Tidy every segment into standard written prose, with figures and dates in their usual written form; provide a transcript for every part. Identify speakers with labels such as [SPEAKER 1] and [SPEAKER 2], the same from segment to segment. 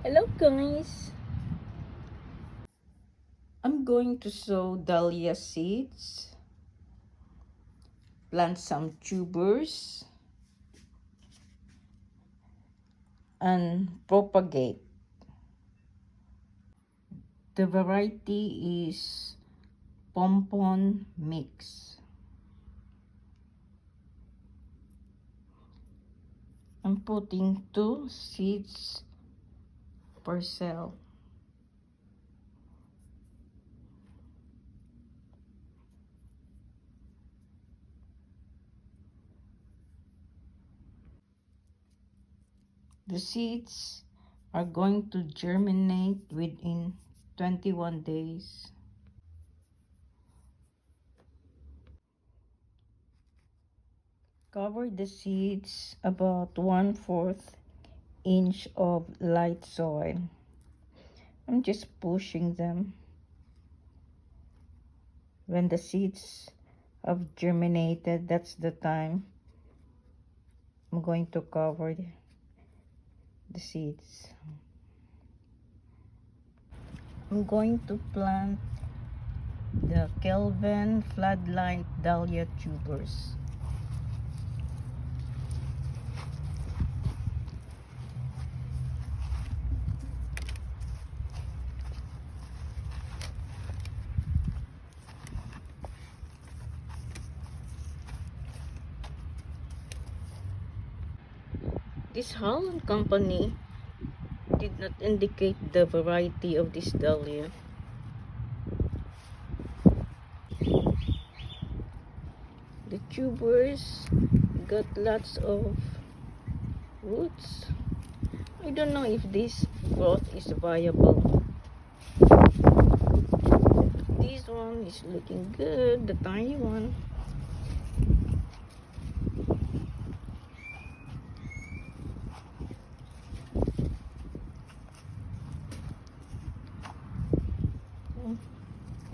[SPEAKER 1] Hello guys! I'm going to sow dahlia seeds, plant some tubers, and propagate. The variety is Pompon Mix. I'm putting 2 seeds per cell. The seeds are going to germinate within 21 days. Cover the seeds about 1/4 inch of light soil. I'm just pushing them. When the seeds have germinated, that's the time I'm going to cover the seeds. I'm going to plant the Kelvin Floodlight Dahlia tubers. This Holland company did not indicate the variety of this dahlia. The tubers got lots of roots. I don't know if this growth is viable. This one is looking good, the tiny one.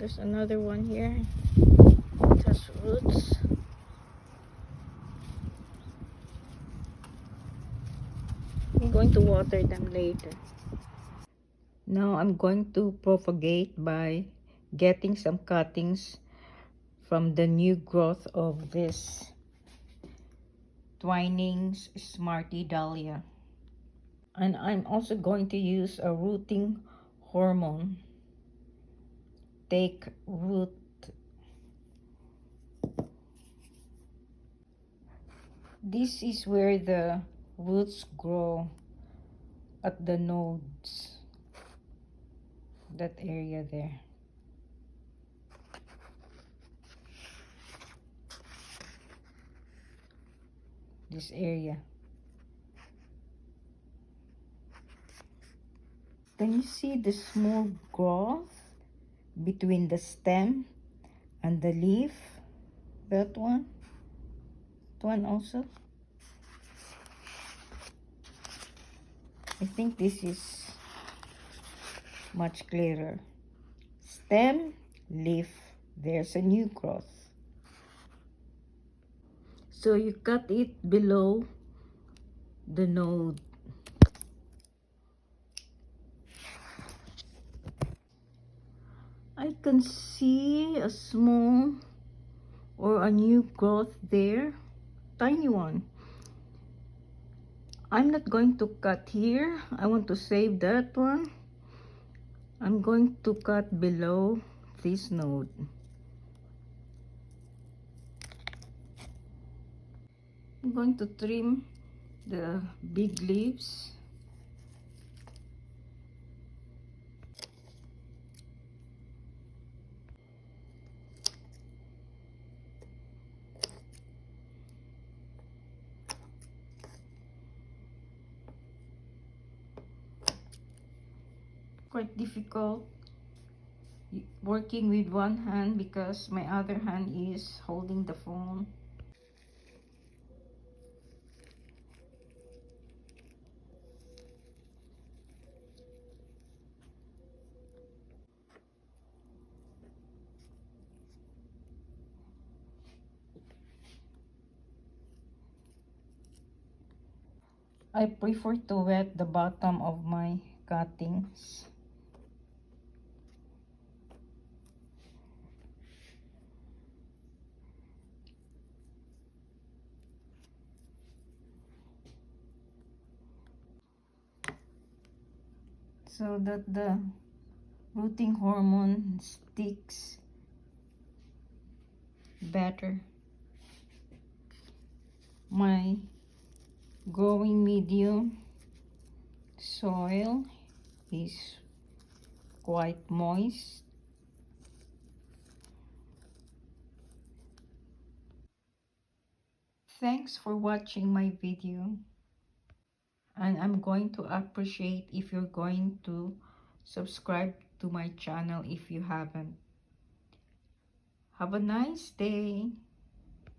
[SPEAKER 1] There's another one here. It has roots. I'm going to water them later. Now I'm going to propagate by getting some cuttings from the new growth of this Twinings Smarty Dahlia. And I'm also going to use a rooting hormone. Take root. This is where the roots grow, at the nodes, that area there. This area. Can you see the small growth between the stem and the leaf? That one also. I think this is much clearer. Stem, leaf, there's a new growth. So you cut it below the node. I can see a small or a new growth there, tiny one. I'm not going to cut here. I want to save that one. I'm going to cut below this node. I'm going to trim the big leaves. Quite difficult working with one hand because my other hand is holding the phone. I prefer to wet the bottom of my cuttings. So that the rooting hormone sticks better. My growing medium soil is quite moist. Thanks for watching my video, and I'm going to appreciate if you're going to subscribe to my channel if you haven't. Have a nice day.